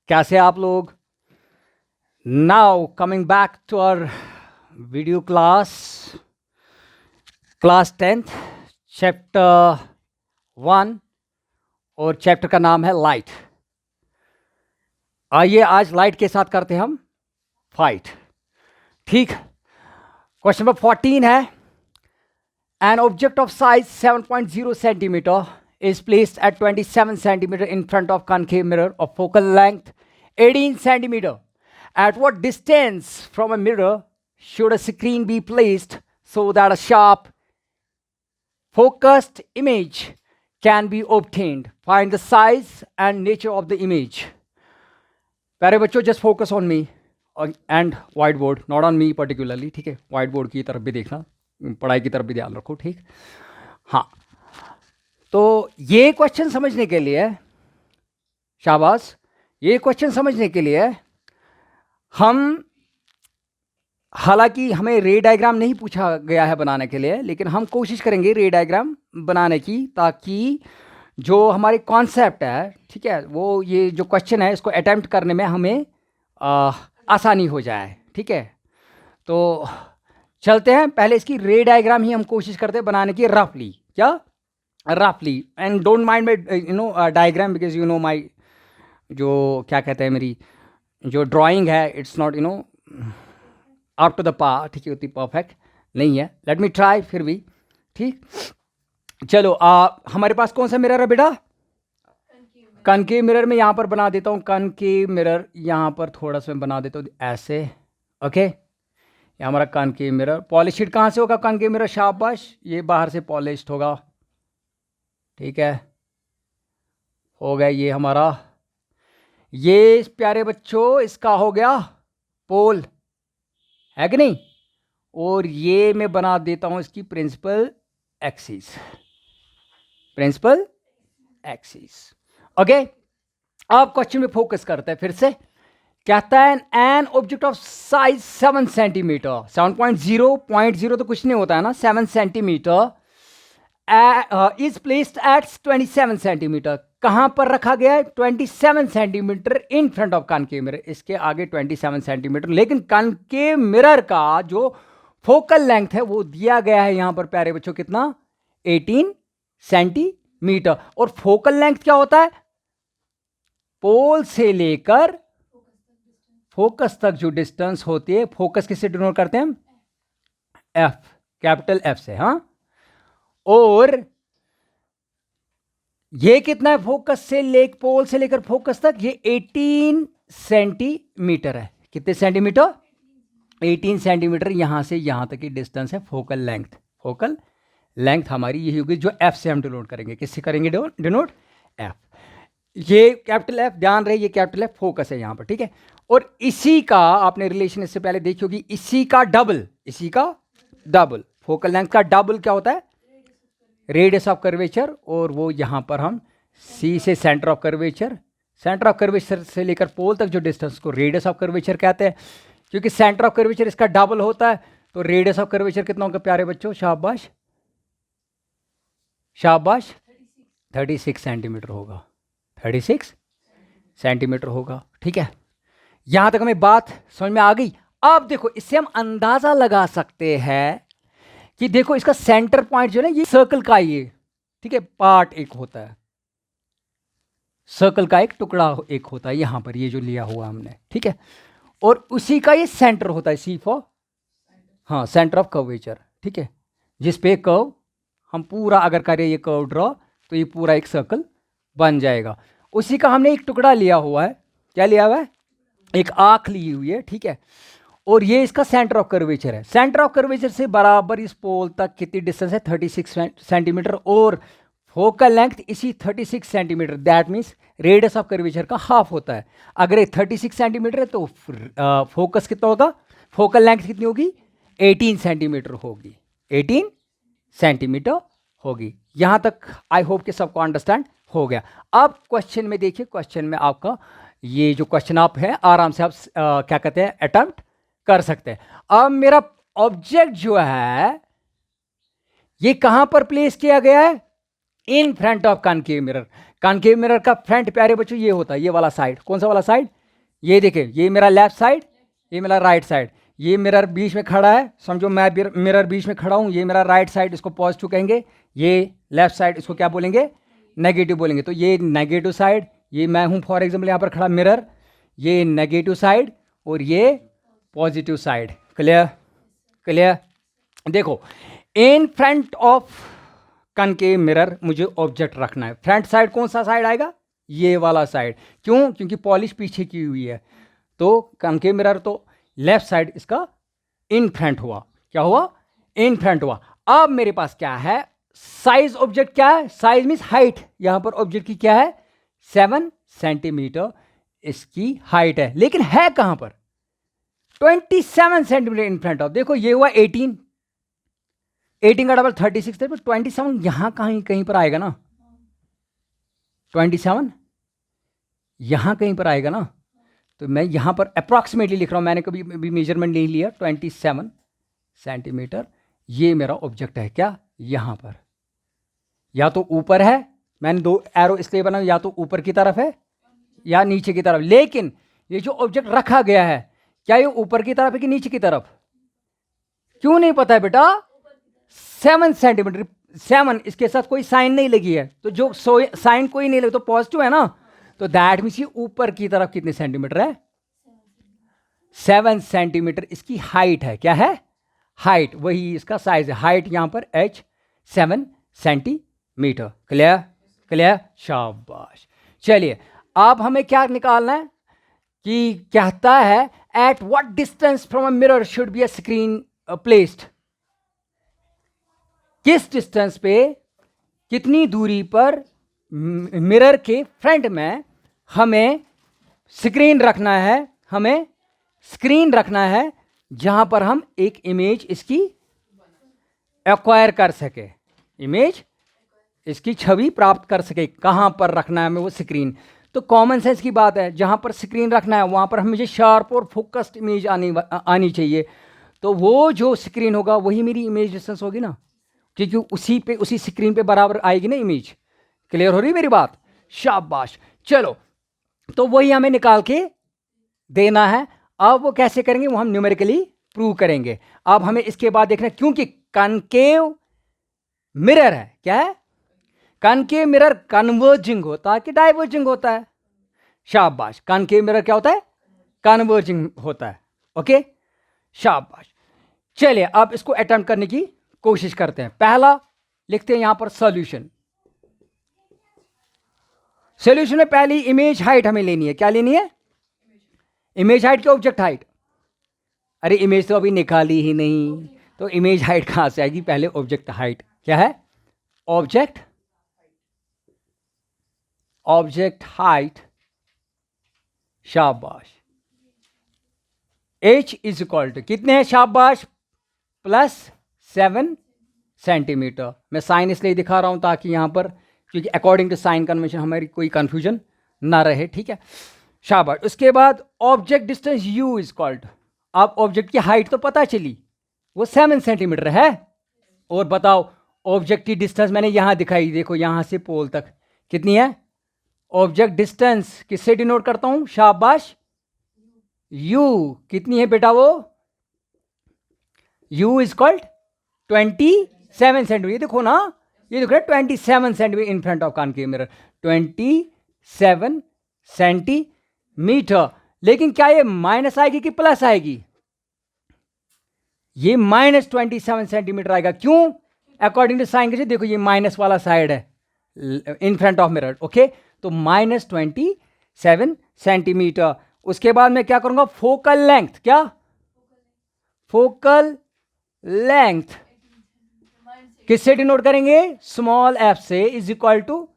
कैसे आप लोग? Now coming back to our video class 10th chapter 1 और चैप्टर का नाम है लाइट। आइए आज लाइट के साथ करते हैं हम फाइट। ठीक, क्वेश्चन नंबर 14 है, an object of size 7.0 centimetre is placed at 27 centimeter in front of concave mirror of focal length 18 centimeter. At what distance from a mirror should a screen be placed so that a sharp focused image can be obtained? Find the size and nature of the image. प्यारे बच्चों, just focus on me and whiteboard, not on me particularly. ठीक है, whiteboard की तरफ भी देखना, पढ़ाई की तरफ भी ध्यान रखो। ठीक, हाँ, तो ये क्वेश्चन समझने के लिए, शाबाश, ये क्वेश्चन समझने के लिए हम, हालांकि हमें रे डायग्राम नहीं पूछा गया है बनाने के लिए, लेकिन हम कोशिश करेंगे रे डायग्राम बनाने की, ताकि जो हमारे कॉन्सेप्ट है, ठीक है, वो ये जो क्वेश्चन है इसको अटेम्प्ट करने में हमें आसानी हो जाए। ठीक है, तो चलते हैं, पहले इसकी रे डायग्राम ही हम कोशिश करते हैं बनाने की, रफली, क्या रफली, and don't mind my diagram, because you know my जो क्या कहते हैं, मेरी जो ड्राइंग है, it's not up to the par, ठीक है, उतनी परफेक्ट नहीं है। लेट मी ट्राई फिर भी। ठीक, चलो, हमारे पास कौन सा मिरर है बेटा? कनकेव मिरर में यहाँ पर बना देता हूँ, कनकेव मिरर यहाँ पर थोड़ा सा बना देता हूँ ऐसे। ओके, ये हमारा कनकेव मिरर। पॉलिश्ड कहाँ से होगा कनकेव मिरर? शाबाश, ये बाहर से पॉलिश्ड होगा। ठीक है, हो गया ये हमारा, ये प्यारे बच्चों इसका हो गया पोल, है कि नहीं? और ये मैं बना देता हूं इसकी principal axis, principal axis. Okay, अब क्वेश्चन में फोकस करते हैं फिर से। कहता है an object of size 7 centimetre, 7.0 तो कुछ नहीं होता है ना, 7 centimetre is placed at 27 centimetre. कहां पर रखा गया है? 27 centimetre in front of concave mirror, इसके आगे 27 सेंटीमीटर। लेकिन कनकेव मिरर का जो फोकल लेंथ है वो दिया गया है यहां पर प्यारे बच्चों, कितना? 18 सेंटीमीटर। और फोकल लेंथ क्या होता है? पोल से लेकर फोकस तक जो डिस्टेंस होती है, फोकस किससे डिनोट करते हैं हम? एफ, कैपिटल एफ से। हाँ, और ये कितना है फोकस से पोल से लेकर फोकस तक? ये 18 सेंटीमीटर है। कितने सेंटीमीटर? 18 सेंटीमीटर यहां से यहां तक की डिस्टेंस है फोकल लेंथ। फोकल लेंथ हमारी यही होगी, जो एफ से हम डिनोट करेंगे। किससे करेंगे डिनोट? एफ। ये कैपिटल एफ, ध्यान रहे, ये कैपिटल एफ फोकस है यहां पर। ठीक है, और इसी का आपने रिलेशन इससे पहले देखी होगी, इसी का डबल, फोकल लेंथ का डबल क्या होता है? Radius of curvature. और वो यहां पर हम सी से centre of curvature, centre of curvature से लेकर पोल तक जो डिस्टेंस को रेडियस ऑफ कर्वेचर कहते हैं। क्योंकि सेंटर ऑफ कर्वेचर इसका डबल होता है, तो रेडियस ऑफ कर्वेचर कितना होगा प्यारे बच्चों? शाबाश शाबाश, 36 सेंटीमीटर होगा, 36 सेंटीमीटर होगा। ठीक है, यहां तक हमें बात समझ में आ गई। अब देखो, इससे हम अंदाजा लगा सकते हैं कि देखो इसका सेंटर पॉइंट जो है ना, ये सर्कल का, ये ठीक है, पार्ट एक होता है, सर्कल का एक टुकड़ा एक होता है यहां पर, ये जो लिया हुआ हमने। ठीक है, और उसी का ये सेंटर होता है, सी फॉर, हाँ, सेंटर ऑफ कर्वेचर। ठीक है, जिस पे कर्व हम पूरा अगर करें ये कर्व ड्रॉ, तो ये पूरा एक सर्कल बन जाएगा। उसी का हमने एक टुकड़ा लिया हुआ है। क्या लिया हुआ है? एक आंख ली हुई है। ठीक है, और ये इसका सेंटर ऑफ कर्वेचर है। सेंटर ऑफ कर्वेचर से बराबर इस पोल तक कितनी डिस्टेंस है? 36 सेंटीमीटर। और फोकल लेंथ इसी 36 centimetre, that means radius of curvature का हाफ होता है। अगर ये 36 सेंटीमीटर है तो फोकस कितना होगा? फोकल लेंथ कितनी होगी? 18 सेंटीमीटर होगी, 18 सेंटीमीटर होगी। यहां तक आई होप कि सबको अंडरस्टैंड हो गया। अब क्वेश्चन में देखिए, क्वेश्चन में आपका ये जो क्वेश्चन आप है, आराम से आप क्या कहते हैं, अटेम्प्ट कर सकते हैं। अब मेरा ऑब्जेक्ट जो है ये कहां पर प्लेस किया गया है? In front of concave mirror. Concave mirror का फ्रंट प्यारे बच्चों ये होता है, ये वाला साइड। कौन सा वाला साइड? ये देखिए, ये मेरा लेफ्ट साइड, ये मेरा राइट साइड, ये मिरर बीच में खड़ा है, समझो मैं मिरर बीच में खड़ा हूँ, ये मेरा राइट साइड, इसको पॉजिटिव कहेंगे, ये लेफ्ट साइड इसको क्या बोलेंगे, नेगेटिव बोलेंगे। तो ये नेगेटिव साइड, ये मैं हूँ फॉर एग्जाम्पल यहाँ पर खड़ा मिरर, ये नेगेटिव साइड और ये पॉजिटिव साइड। क्लियर? क्लियर? देखो, इन फ्रंट ऑफ कनकेव मिरर मुझे ऑब्जेक्ट रखना है। फ्रंट साइड कौन सा साइड आएगा? ये वाला साइड। क्यों? क्योंकि पॉलिश पीछे की हुई है, तो कनकेव मिरर तो लेफ्ट साइड इसका इन फ्रंट हुआ। क्या हुआ? इन फ्रंट हुआ। अब मेरे पास क्या है? साइज ऑब्जेक्ट क्या है? Size means height. यहां पर ऑब्जेक्ट की क्या है? 7 सेंटीमीटर इसकी हाइट है, लेकिन है कहां पर? 27 सेंटीमीटर इन फ्रंट ऑफ। देखो ये हुआ 18, 18 का डबल 36 थे, 27 यहां कहीं कहीं पर आएगा ना, 27 यहां कहीं पर आएगा ना। तो मैं यहां पर अप्रॉक्सीमेटली लिख रहा हूं, मैंने कभी भी मेजरमेंट नहीं लिया। 27 सेंटीमीटर ये मेरा ऑब्जेक्ट है। क्या? यहां पर या तो ऊपर है, मैंने दो एरो इसलिए बना, या तो ऊपर की तरफ है या नीचे की तरफ। लेकिन ये जो ऑब्जेक्ट रखा गया है, क्या ये ऊपर की तरफ है कि नीचे की तरफ? क्यों नहीं पता है बेटा? 7 सेंटीमीटर। 7 इसके साथ कोई साइन नहीं लगी है, तो जो साइन कोई नहीं लगी तो पॉजिटिव है ना। तो दैट मीन्स ये ऊपर की तरफ कितने सेंटीमीटर है? 7 सेंटीमीटर इसकी हाइट है। क्या है? हाइट। वही इसका साइज है। हाइट यहां पर h 7 सेंटीमीटर। क्लियर? क्लियर? शाबाश। चलिए, अब हमें क्या निकालना है कि कहता है at what distance from a mirror should be a screen placed. किस डिस्टेंस पे, कितनी दूरी पर मिरर के फ्रंट में हमें स्क्रीन रखना है, हमें स्क्रीन रखना है जहां पर हम एक इमेज इसकी एक्वायर कर सके, इमेज इसकी छवि प्राप्त कर सके। कहां पर रखना है हमें वो स्क्रीन? तो कॉमन सेंस की बात है, जहां पर स्क्रीन रखना है वहां पर मुझे शार्प और फोकस्ड इमेज आनी चाहिए। तो वो जो स्क्रीन होगा वही मेरी इमेज डिस्टेंस होगी ना, क्योंकि उसी पे, उसी स्क्रीन पे बराबर आएगी ना इमेज। क्लियर हो रही मेरी बात? शाबाश। चलो, तो वही हमें निकाल के देना है। अब वो कैसे करेंगे वो हम न्यूमेरिकली प्रूव करेंगे। अब हमें इसके बाद देखना, क्योंकि कनकेव मिरर है। क्या है? कनकेव मिरर कन्वर्जिंग होता है कि डाइवर्जिंग होता है? शाबाश। कनकेव मिरर क्या होता है? कन्वर्जिंग होता है। ओके, शाबाश। चलिए, अब इसको अटेम्प्ट करने की कोशिश करते हैं। पहला लिखते हैं यहां पर सॉल्यूशन। सॉल्यूशन में पहली इमेज हाइट हमें लेनी है। क्या लेनी है? इमेज हाइट क्या? Object height. अरे इमेज तो अभी निकाली ही नहीं, तो इमेज हाइट कहां से आएगी? पहले ऑब्जेक्ट हाइट। क्या है? Object height. शाबाश। h इज इक्वल टू कितने हैं? शाबाश, +7 सेंटीमीटर। मैं साइन इसलिए दिखा रहा हूं ताकि यहां पर, क्योंकि अकॉर्डिंग टू साइन कन्वेंशन हमारी कोई कंफ्यूजन ना रहे। ठीक है, शाबाश। उसके बाद object distance u is equal to, अब ऑब्जेक्ट की हाइट तो पता चली, वो 7 सेंटीमीटर है। और बताओ ऑब्जेक्ट की डिस्टेंस मैंने यहां दिखाई, देखो यहां से पोल तक कितनी है? ऑब्जेक्ट डिस्टेंस किससे डिनोट करता हूं? शाबाश, u। कितनी है बेटा वो? u is equal 27 centimetre. ये देखो ना, ये देखो 27 centimetre in front of concave mirror, 27 centimetre. लेकिन क्या ये माइनस आएगी कि प्लस आएगी? ये -27 सेंटीमीटर आएगा। क्यों? अकॉर्डिंग टू साइन के, देखो ये माइनस वाला साइड है in front of mirror. Okay, तो -27 सेंटीमीटर। उसके बाद मैं क्या करूंगा? Focal length. क्या? फोकल लेंथ किससे डिनोट करेंगे? स्मॉल f से, is equal to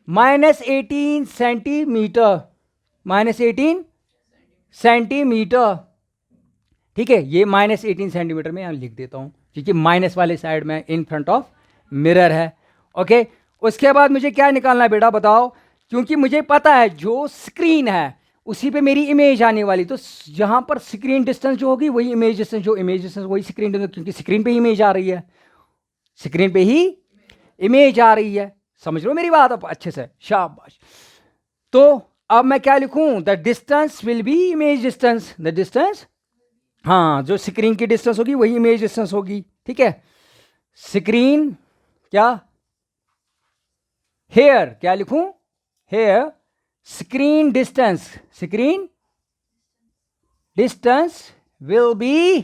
-18 centimetre, -18 centimetre. ठीक है, ये -18 सेंटीमीटर में यहां लिख देता हूं, क्योंकि माइनस वाले साइड में इन फ्रंट ऑफ मिरर है। ओके, उसके बाद मुझे क्या निकालना है बेटा? बताओ। क्योंकि मुझे पता है जो स्क्रीन है उसी पे मेरी इमेज आने वाली, तो जहां पर स्क्रीन डिस्टेंस जो होगी वही इमेज डिस्टेंस, जो इमेज डिस्टेंस वही स्क्रीन डिस्टेंस, क्योंकि स्क्रीन पे ही इमेज आ रही है, स्क्रीन पे ही इमेज आ रही है। समझ लो मेरी बात अब अच्छे से? शाबाश। तो अब मैं क्या लिखूं, the distance will B image distance, the distance, हाँ जो स्क्रीन की डिस्टेंस होगी वही इमेज डिस्टेंस होगी, ठीक है। स्क्रीन क्या, हेयर क्या लिखूं, here screen distance, screen distance will be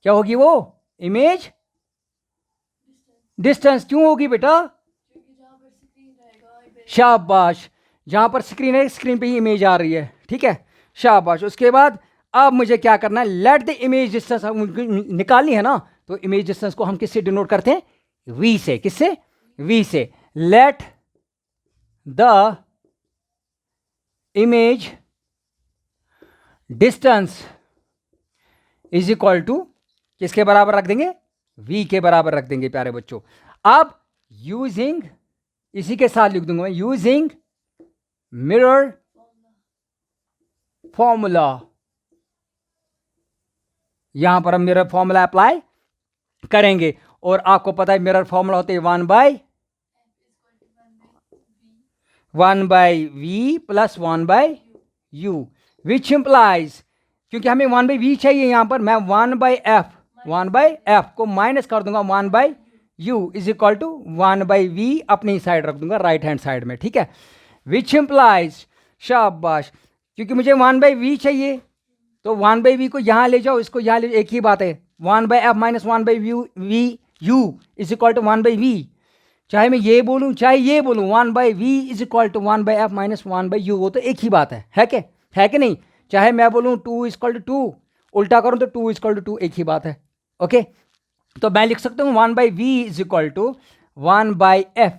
क्या होगी वो, इमेज डिस्टेंस। क्यों होगी बेटा, शाबाश, जहां पर स्क्रीन है स्क्रीन पे ही इमेज आ रही है, ठीक है, शाबाश। उसके बाद अब मुझे क्या करना है, लेट द इमेज डिस्टेंस निकालनी है ना, तो इमेज डिस्टेंस को हम किससे डिनोट करते हैं, वी से, किससे, वी से। Let the image distance is equal to किसके बराबर रख देंगे, v के बराबर रख देंगे प्यारे बच्चों। अब यूजिंग, इसी के साथ लिख दूंगा मैं, यूजिंग मिरर फॉर्मूला, यहां पर हम मिरर फॉर्मूला अप्लाई करेंगे, और आपको पता है मिरर फॉर्मूला होते हैं 1 v plus 1/u, which implies, क्योंकि हमें 1/v चाहिए यहां पर, मैं 1/f को माइनस कर दूंगा 1/u is equal to 1/v अपनी साइड रख दूंगा राइट हैंड साइड में, ठीक है। विच इंप्लाइज, शाबाश, क्योंकि मुझे 1/v चाहिए तो 1/v को यहां ले जाओ, इसको यहां ले, एक ही बात है, 1/f minus 1/u is equal to 1/v, चाहे मैं ये बोलूं चाहे ये बोलूं, 1/v is equal to 1/f minus 1/u, वो तो एक ही बात है क्या, है कि नहीं। चाहे मैं बोलूं 2 इज इक्वल टू 2, उल्टा करूं तो 2 इज इक्वल टू 2, एक ही बात है, ओके। तो मैं लिख सकता हूं 1/v is equal to 1/f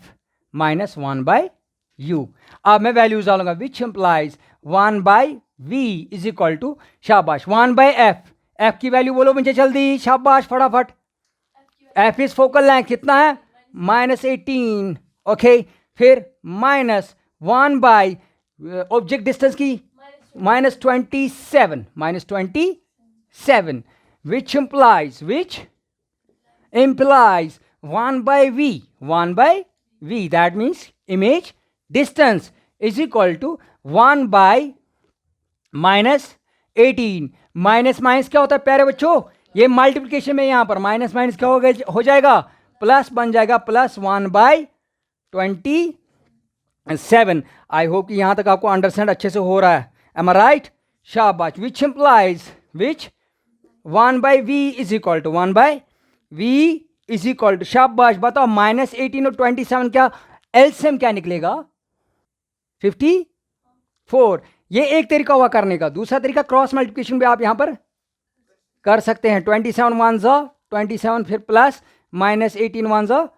minus 1/u। अब मैं वैल्यूज डालूंगा, which implies 1/v is equal to, शाबाश, 1/f, f की वैल्यू बोलो मुझे जल्दी, शाबाश फटाफट, f इज फोकल लेंथ कितना है, -18, ओके। फिर माइनस 1 ऑब्जेक्ट डिस्टेंस की -27, which implies 1/v, that means image distance is equal to 1/-18, minus minus क्या होता है प्यारे बच्चों, ये मल्टीप्लिकेशन में यहां पर माइनस माइनस क्या हो जाएगा, प्लस बन जाएगा, प्लस 1/27। आई होप कि यहां तक आपको अंडरस्टैंड अच्छे से हो रहा है, एम आई राइट, शाबाश। Which implies 1/v is equal to 1/v is equal to, शाबाश, बताओ -18 और 27 क्या एलसीएम क्या निकलेगा, 54। ये एक तरीका हुआ करने का, दूसरा तरीका क्रॉस मल्टीप्लिकेशन भी आप यहां पर कर सकते हैं, 27 1 27, फिर प्लस -18 1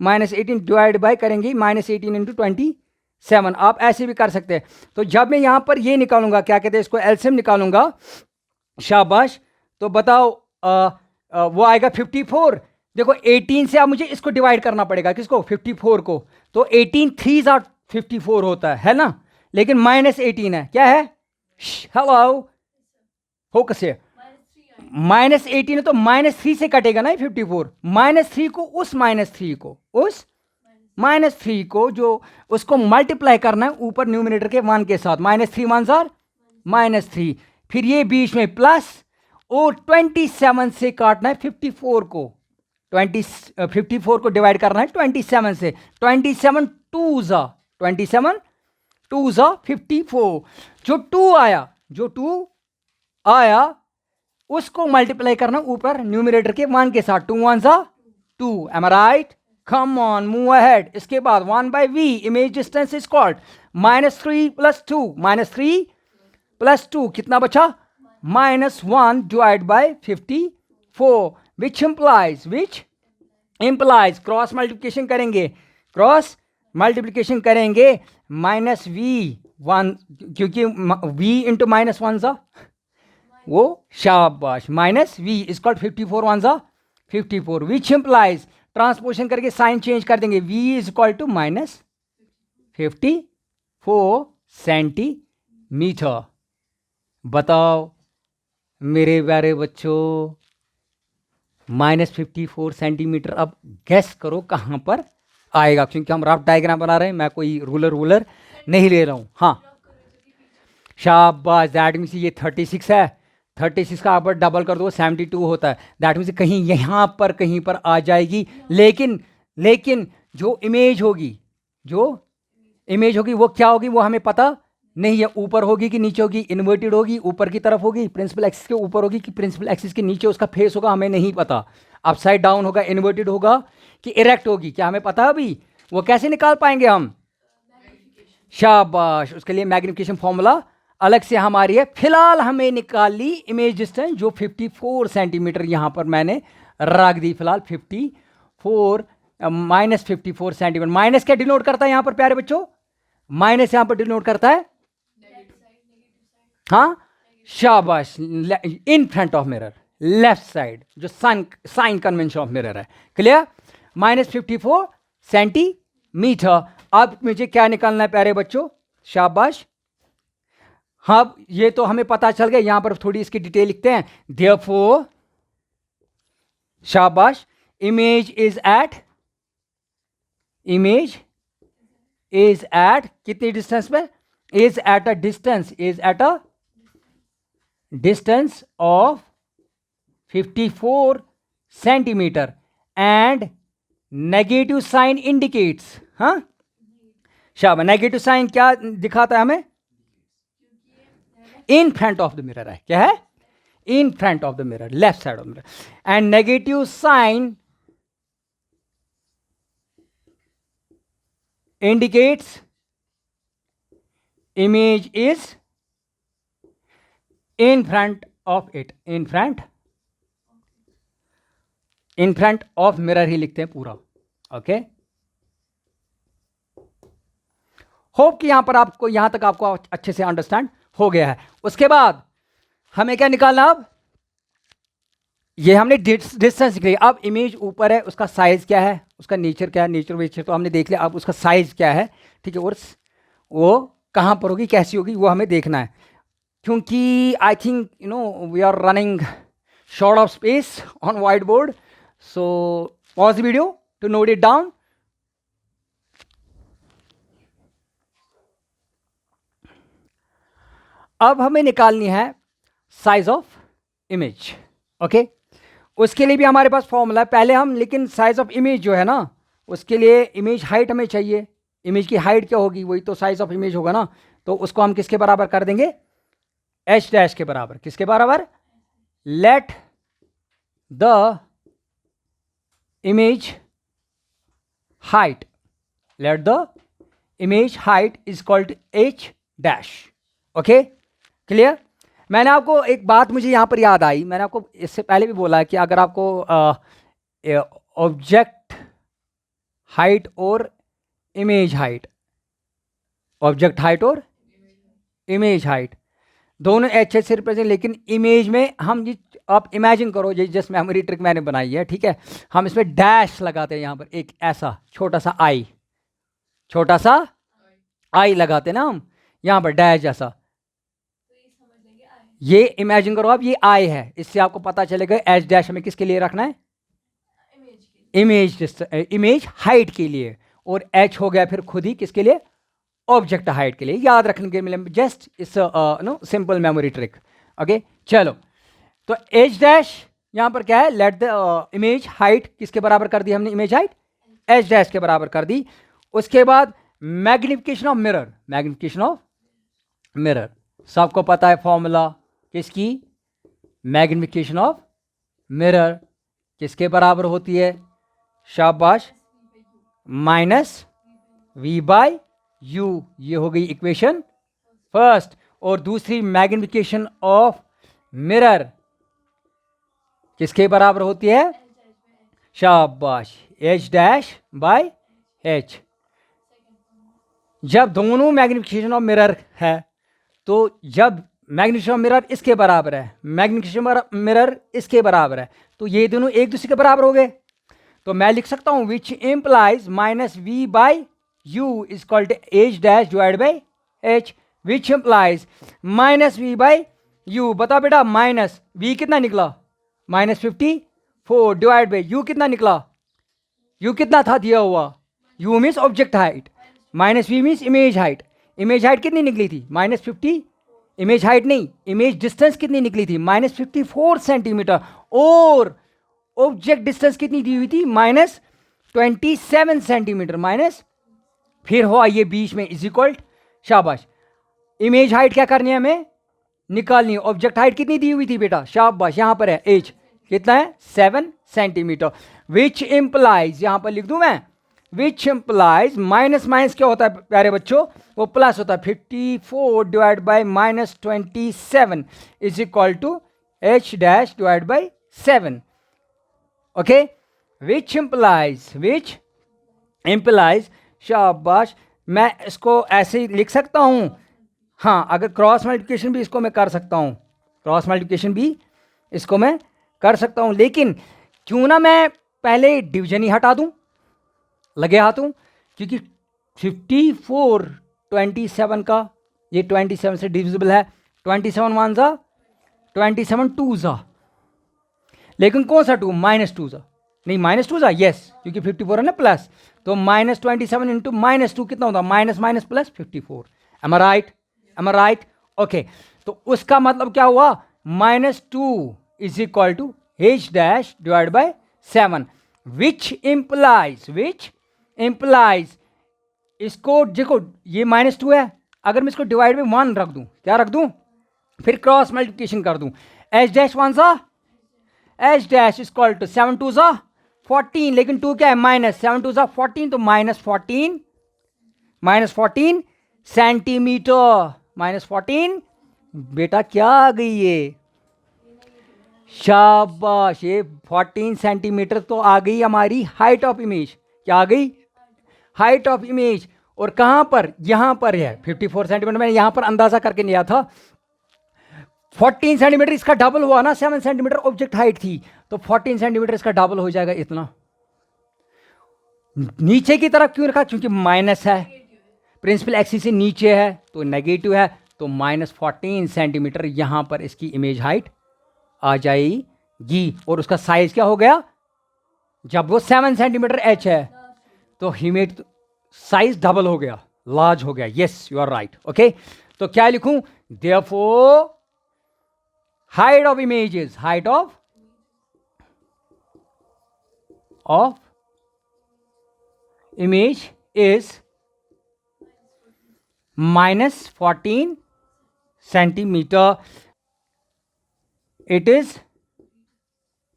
-18 डिवाइड बाय करेंगे -18 इंटू 27, आप ऐसे भी कर सकते हैं। तो जब मैं यहां पर ये निकालूंगा, क्या कहते हैं इसको, एलसीएम निकालूंगा, शाबाश, तो बताओ वो आएगा 54। देखो 18 से अब मुझे इसको डिवाइड करना पड़ेगा, किसको, 54 को, तो 18 3 54 होता है ना, लेकिन -18 है, क्या है, हेलो फोकस है, -18 है तो -3 से कटेगा ना 54, -3 को उस -3 को जो उसको मल्टीप्लाई करना है ऊपर न्यूमिनेटर के 1 के साथ, -3 1 -3, फिर ये बीच में प्लस, और 27 से काटना है 54 को, 54 को डिवाइड करना है 27 से, 27 2 54, जो 2 आया उसको मल्टीप्लाई करना ऊपर न्यूमिनेटर के 1 के साथ, 2 1 2, am I right, come on move ahead. इसके बाद 1/v image distance is called -3 + 2, -3 + 2 कितना बचा, -1 divide by 54, which implies cross multiplication करेंगे, -v1, क्योंकि v इंटू -1 वो, शाबाश, -v is called 54 1 54, which implies transposition करके साइन चेंज कर देंगे, v is equal to -54 centimetre. बताओ मेरे प्यारे बच्चों, -54 सेंटीमीटर, अब गैस करो कहां पर आएगा, क्योंकि हम रफ डायग्राम बना रहे हैं, मैं कोई रूलर नहीं ले रहा हूँ, हाँ शाबाश, दैट मीन्स ये 36 है, 36 का आप डबल कर दो 72 होता है, दैट मीन्स कहीं यहाँ पर कहीं पर आ जाएगी, लेकिन लेकिन जो इमेज होगी, जो इमेज होगी वो क्या होगी वो हमें पता नहीं है, ऊपर होगी कि नीचे होगी, इन्वर्टेड होगी ऊपर की तरफ होगी, प्रिंसिपल एक्सिस के ऊपर होगी कि प्रिंसिपल एक्सिस के नीचे उसका फेस होगा, हमें नहीं पता, अपसाइड डाउन होगा, इन्वर्टेड होगा कि इरेक्ट होगी, क्या हमें पता अभी, वो कैसे निकाल पाएंगे हम, शाबाश, उसके लिए मैग्निफिकेशन फॉर्मूला अलग से हमारी है। फिलहाल हमें निकाली इमेज डिस्टेंस जो 54 सेंटीमीटर यहाँ पर मैंने रख दी, फिलहाल 54 -54 सेंटीमीटर। माइनस क्या डिनोट करता है यहाँ पर प्यारे बच्चों, माइनस यहाँ पर डिनोट करता है, हाँ शाबाश, इन front of mirror, left side, जो साइन कन्वेंशन ऑफ मिरर है, क्लियर, -54 सेंटीमीटर। अब मुझे क्या निकालना है प्यारे बच्चों, शाबाश, हाँ ये तो हमें पता चल गया, यहां पर थोड़ी इसकी डिटेल लिखते हैं, देयरफॉर शाबाश, इमेज इज एट कितनी डिस्टेंस पे, is at a distance of 54 centimetre and negative sign indicates, हाँ शाबाश, नेगेटिव साइन क्या दिखाता है हमें, in front of the mirror है, क्या है, in front of the mirror, left side of the mirror, and negative sign indicates image is in front of it, in front of mirror ही लिखते हैं पूरा, ओके। होप कि यहां पर आपको, यहां तक आपको अच्छे से अंडरस्टैंड हो गया है। उसके बाद हमें क्या निकालना, अब ये हमने डिस्टेंस निकली, अब इमेज ऊपर है, उसका साइज क्या है, उसका नेचर क्या है, नेचर वेचर तो हमने देख लिया, अब उसका साइज क्या है, ठीक है, और वो कहां पर होगी, कैसी होगी, वो हमें देखना है, क्योंकि I think you know we are running short of space on white board, so pause the video to note it down. अब हमें निकालनी है साइज ऑफ इमेज, ओके, उसके लिए भी हमारे पास फॉर्मूला है, पहले हम, लेकिन साइज ऑफ इमेज जो है ना, उसके लिए इमेज हाइट हमें चाहिए, इमेज की हाइट क्या होगी, वही तो साइज ऑफ इमेज होगा ना, तो उसको हम किसके बराबर कर देंगे, एच डैश के बराबर, किसके बराबर, late the image height, late the image height is called H dash, okay, clear. मैंने आपको एक बात मुझे यहां पर याद आई, मैंने आपको इससे पहले भी बोला कि अगर आपको ऑब्जेक्ट हाइट और इमेज हाइट, ऑब्जेक्ट हाइट और इमेज हाइट दोनों एच से रिप्रेजेंट, लेकिन इमेज में हम आप इमेजिन करो, ये जस्ट मेमोरी ट्रिक मैंने बनाई है, ठीक है, हम इसमें डैश लगाते हैं, यहां पर एक ऐसा छोटा सा आई लगाते हैं ना हम, यहां पर डैश जैसा, ये इमेजिन करो अब ये आई है, इससे आपको पता चलेगा एच डैश हमें किसके लिए रखना है, इमेज हाइट के लिए, और एच हो गया फिर खुद ही किसके लिए, ऑब्जेक्ट हाइट के लिए, याद रखने के लिए just it's no simple memory trick, okay. चलो, तो एच डैश यहां पर क्या है, लेट द इमेज हाइट किसके बराबर कर दी हमने, इमेज हाइट एच डैश के बराबर कर दी। उसके बाद मैग्निफिकेशन ऑफ मिरर, सबको पता है फॉर्मूला किसकी, मैग्निफिकेशन ऑफ मिरर किसके बराबर होती है, शाबाश, -v/u, ये हो गई इक्वेशन फर्स्ट, और दूसरी मैग्निफिकेशन ऑफ मिरर किसके बराबर होती है, शाबाश, h'/h। जब दोनों मैग्निफिकेशन ऑफ मिरर है, तो जब मैग्निफिकेशन ऑफ मिरर इसके बराबर है, मैग्निफिकेशन मिरर इसके बराबर है, तो ये दोनों एक दूसरे के बराबर हो गए, तो मैं लिख सकता हूं which implies -v/u is called h dash divide by h, which implies -v/u, बता बेटा, माइनस v कितना निकला, -54 डिवाइड बाई u कितना निकला, u कितना था दिया हुआ, u means object height, -v means image height, image height कितनी निकली थी? -50। इमेज हाइट नहीं, इमेज डिस्टेंस कितनी निकली थी? -54 सेंटीमीटर। और ऑब्जेक्ट डिस्टेंस कितनी दी हुई थी? -27 सेंटीमीटर। माइनस फिर हो ये बीच में इज इक्वल, शाबाश। इमेज हाइट क्या करनी है हमें? निकालनी है। ऑब्जेक्ट हाइट कितनी दी हुई थी बेटा? शाबाश, यहां पर है एज कितना है? 7 सेंटीमीटर। विच इंप्लाइज, यहां पर लिख दूं मैं, विच इंप्लाइज, माइनस माइनस क्या होता है प्यारे बच्चों? वो प्लस होता है। 54 divide by -27 is equal to h dash divide by 7। Okay, which implies, शाबाश। मैं इसको ऐसे ही लिख सकता हूं, हाँ, अगर क्रॉस मल्टीप्लिकेशन भी इसको मैं कर सकता हूं, क्रॉस मल्टीप्लिकेशन भी इसको मैं कर सकता हूं, लेकिन क्यों ना मैं पहले डिवीजन ही हटा दूं, लगे हाथों, क्योंकि 54 27 का, ये 27 से डिविजिबल है। 27 1 जा, 27 2 जा, लेकिन कौन सा 2? -2 जा, नहीं -2 जा, यस, क्योंकि 54 है ना प्लस, तो -27 इंटू -2 कितना होता? Minus minus plus 54। Am I right? Okay, तो उसका मतलब क्या हुआ? -2 is equal to h dash divide by 7, which implies, इसको देखो, ये -2 है, अगर मैं इसको डिवाइड में 1 रख दूं, क्या रख दूं? फिर क्रॉस मल्टीप्लिकेशन कर दूं, h डैश 1 सा, h डैश इक्वल टू 7 2 सा 14, लेकिन 2 क्या है? माइनस, 7 2 सा 14, तो -14 सेंटीमीटर, -14 बेटा क्या आ गई ये? शाबाश, ये 14 सेंटीमीटर तो आ गई हमारी हाइट ऑफ इमेज। क्या आ गई? Height of image. और कहां पर? यहां पर है 54 सेंटीमीटर। मैंने यहां पर अंदाजा करके लिया था। 14 सेंटीमीटर इसका डबल हुआ ना, 7 सेंटीमीटर ऑब्जेक्ट हाइट थी, तो 14 सेंटीमीटर इसका डबल हो जाएगा इतना। नीचे की तरफ क्यों रखा? क्योंकि माइनस है, प्रिंसिपल एक्सिस से नीचे है तो नेगेटिव है, तो -14 सेंटीमीटर यहां पर इसकी इमेज हाइट आ जाएगी। और उसका साइज क्या हो गया? जब वो 7 सेंटीमीटर h है तो इमेज साइज डबल हो गया, लार्ज हो गया। Yes, you are right. Okay, तो क्या लिखूं? Therefore height of images, height of image is -14 centimetre. It is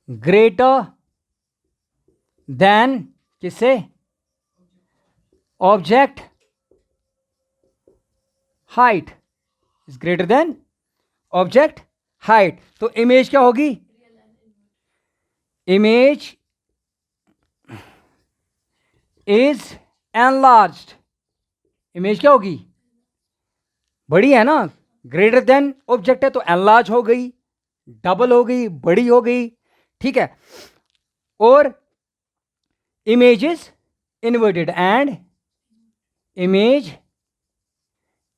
greater than किससे? Object height is greater than object height. तो इमेज क्या होगी? Image is enlarged. इमेज क्या होगी? बड़ी है ना, ग्रेटर देन ऑब्जेक्ट है तो एनलार्ज हो गई, डबल हो गई, बड़ी हो गई, ठीक है। और image is inverted, and image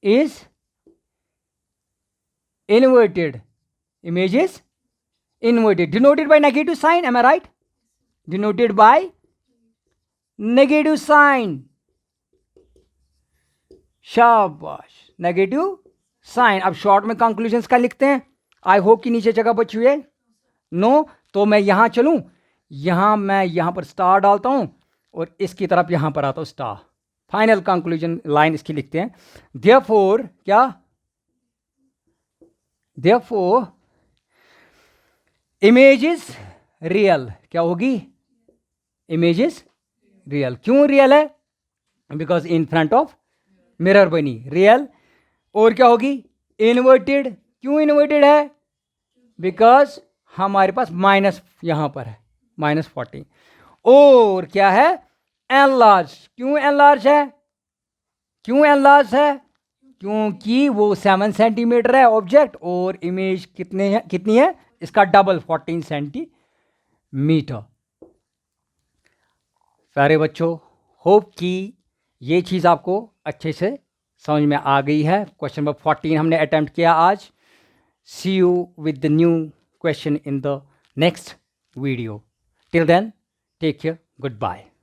is inverted, image is inverted, denoted by negative sign. Am I right? Denoted by negative sign, शाबाश, नेगेटिव साइन। अब शॉर्ट में कंक्लूजन्स का लिखते हैं। आई होप कि नीचे जगह बची हुई है। नो, तो मैं यहां चलूं, मैं यहां पर स्टार डालता हूं और इसकी तरफ यहां पर आता हूं स्टार। फाइनल कंक्लूजन लाइन इसकी लिखते हैं। देयरफॉर क्या? Therefore image is real. क्या होगी? Image is real. क्यों रियल है? Because in front of mirror बनी, रियल। और क्या होगी? इन्वर्टेड। क्यों इन्वर्टेड है? बिकॉज हमारे पास माइनस यहां पर है, -14। और क्या है? एनलार्ज। क्यों एनलार्ज है? क्यों एनलार्ज है? क्योंकि वो 7 सेंटीमीटर है ऑब्जेक्ट, और इमेज कितनी है? इसका डबल, 14 सेंटीमीटर। प्यारे बच्चों, होप कि ये चीज़ आपको अच्छे से समझ में आ गई है। क्वेश्चन नंबर 14 हमने अटेम्प्ट किया आज। See you with the new question in the next video. Till then, take care. Goodbye.